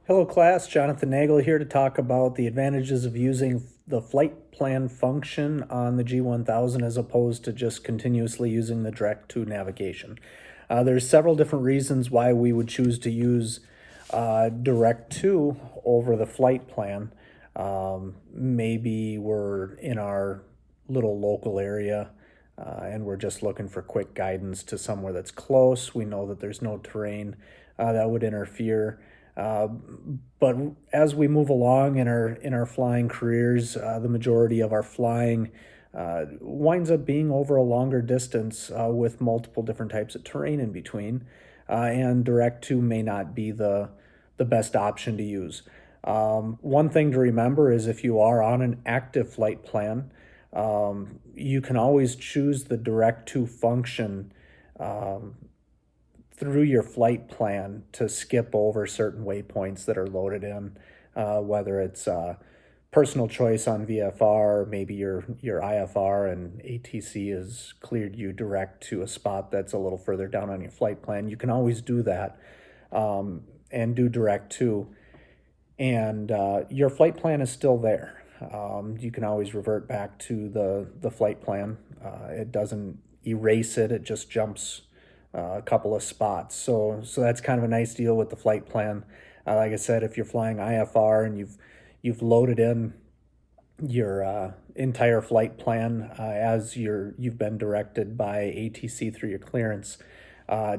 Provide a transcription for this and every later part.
Hello class, Jonathan Nagel here to talk about the advantages of using the flight plan function on the G1000 as opposed to just continuously using the direct to navigation. There's several different reasons why we would choose to use direct to over the flight plan. Maybe we're in our little local area and we're just looking for quick guidance to somewhere that's close. We know that there's no terrain that would interfere. But as we move along in our flying careers, the majority of our flying winds up being over a longer distance with multiple different types of terrain in between, and direct to may not be the best option to use. One thing to remember is if you are on an active flight plan, you can always choose the direct to function through your flight plan to skip over certain waypoints that are loaded in, whether it's personal choice on VFR, maybe your IFR and ATC has cleared you direct to a spot that's a little further down on your flight plan. You can always do that and do direct to, and your flight plan is still there. You can always revert back to the flight plan. It doesn't erase it, it just jumps a couple of spots. So that's kind of a nice deal with the flight plan. Like I said, if you're flying IFR and you've loaded in your entire flight plan as you've been directed by ATC through your clearance,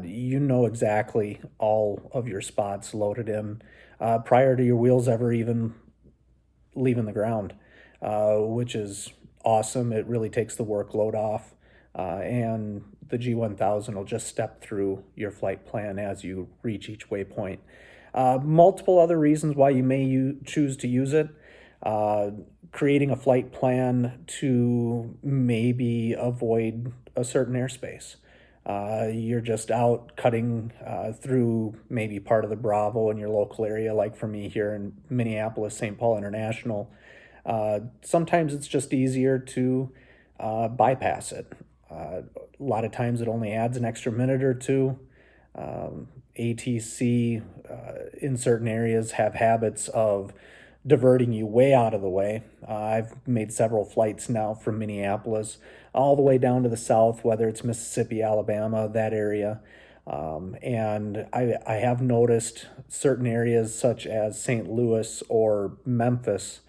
you know exactly all of your spots loaded in prior to your wheels ever even leaving the ground, which is awesome. It really takes the workload off, and the G1000 will just step through your flight plan as you reach each waypoint. Multiple other reasons why you may choose to use it. Creating a flight plan to maybe avoid a certain airspace. You're just out cutting through maybe part of the Bravo in your local area, like for me here in Minneapolis, St. Paul International. Sometimes it's just easier to bypass it. A lot of times it only adds an extra minute or two. ATC in certain areas have habits of diverting you way out of the way. I've made several flights now from Minneapolis all the way down to the south, whether it's Mississippi, Alabama, that area. And I have noticed certain areas such as St. Louis or Memphis,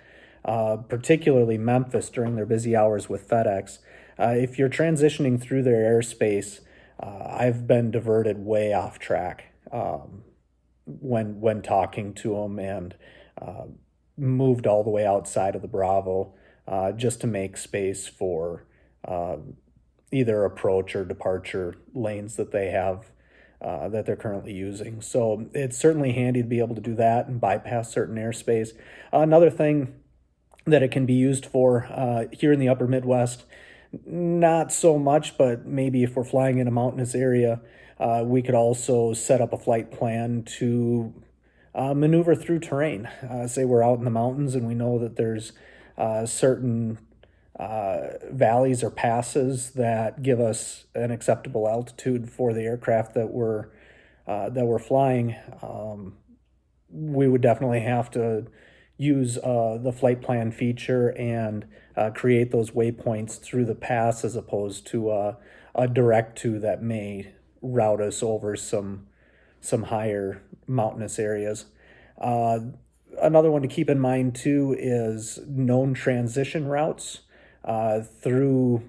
particularly Memphis during their busy hours with FedEx. If you're transitioning through their airspace, I've been diverted way off track when talking to them, and moved all the way outside of the Bravo just to make space for either approach or departure lanes that they have that they're currently using. So it's certainly handy to be able to do that and bypass certain airspace. Another thing that it can be used for here in the upper Midwest, not so much, but maybe if we're flying in a mountainous area, we could also set up a flight plan to maneuver through terrain. Say we're out in the mountains and we know that there's certain valleys or passes that give us an acceptable altitude for the aircraft that we're flying. We would definitely have to use the flight plan feature and create those waypoints through the pass as opposed to a direct to that may route us over some higher mountainous areas. Another one to keep in mind too is known transition routes through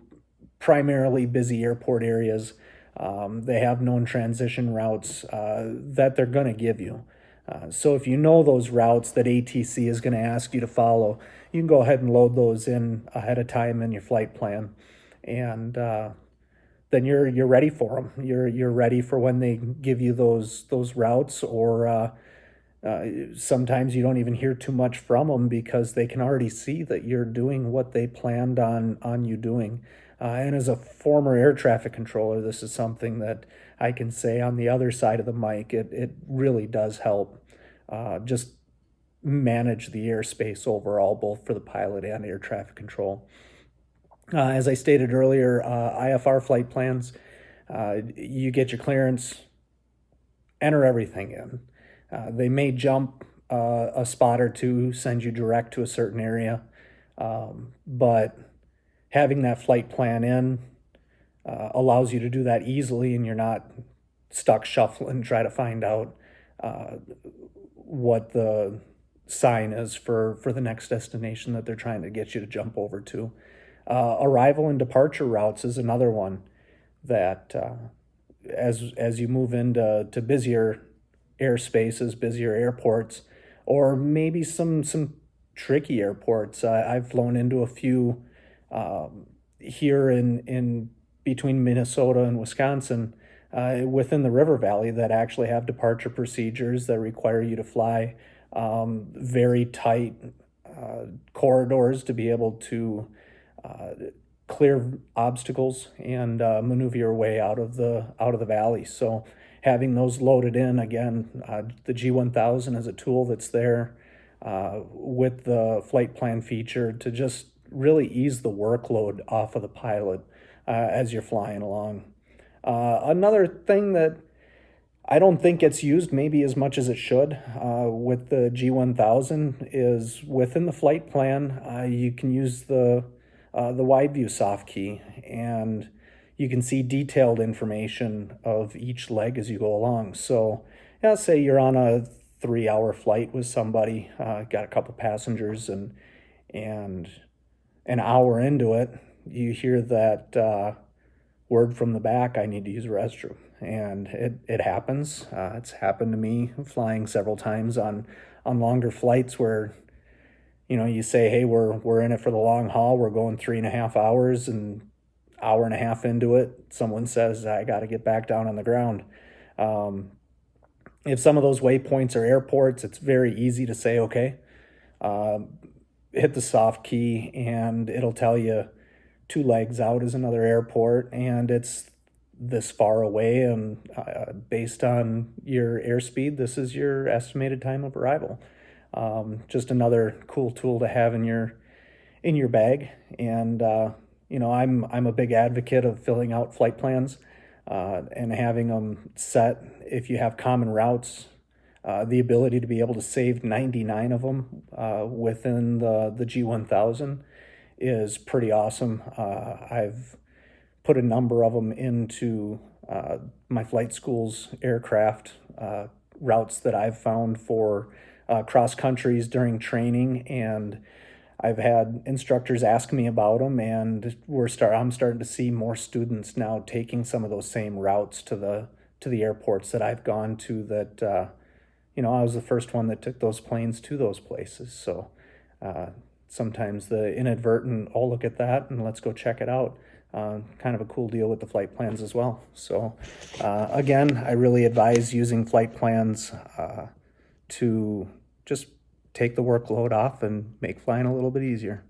primarily busy airport areas. They have known transition routes that they're going to give you. So if you know those routes that ATC is going to ask you to follow, you can go ahead and load those in ahead of time in your flight plan, and then you're ready for them. You're ready for when they give you those routes, or sometimes you don't even hear too much from them because they can already see that you're doing what they planned on you doing. And as a former air traffic controller, this is something that I can say on the other side of the mic. It really does help just manage the airspace overall, both for the pilot and air traffic control. As I stated earlier, IFR flight plans, you get your clearance, enter everything in. They may jump a spot or two, send you direct to a certain area. But having that flight plan in allows you to do that easily, and you're not stuck shuffling, try to find out uh, what the sign is for the next destination that they're trying to get you to jump over to. Arrival and departure routes is another one that as you move into busier airspaces, busier airports, or maybe some tricky airports. I've flown into a few here in between Minnesota and Wisconsin, within the river valley, that actually have departure procedures that require you to fly very tight corridors to be able to clear obstacles and maneuver your way out of the valley. So having those loaded in again, the G1000 is a tool that's there with the flight plan feature to just really ease the workload off of the pilot as you're flying along. Another thing that I don't think gets used maybe as much as it should with the G1000 is within the flight plan, you can use the wide view soft key, and you can see detailed information of each leg as you go along. So, yeah, say you're on a 3-hour flight with somebody, got a couple passengers, and an hour into it, you hear that word from the back, I need to use a restroom. And it happens. It's happened to me flying several times on longer flights where, you know, you say, hey, we're in it for the long haul. We're going 3.5 hours, and hour and a half into it, someone says, I got to get back down on the ground. If some of those waypoints are airports, it's very easy to say, okay, hit the soft key, and it'll tell you 2 legs out is another airport, and it's this far away, and based on your airspeed, this is your estimated time of arrival. Just another cool tool to have in your bag. And you know, I'm a big advocate of filling out flight plans and having them set. If you have common routes, the ability to be able to save 99 of them within the G1000 is pretty awesome. I've put a number of them into my flight school's aircraft routes that I've found for cross countries during training, and I've had instructors ask me about them, and I'm starting to see more students now taking some of those same routes to the airports that I've gone to. That you know, I was the first one that took those planes to those places. So sometimes the inadvertent, oh, look at that, and let's go check it out. Kind of a cool deal with the flight plans as well. So again, I really advise using flight plans to just take the workload off and make flying a little bit easier.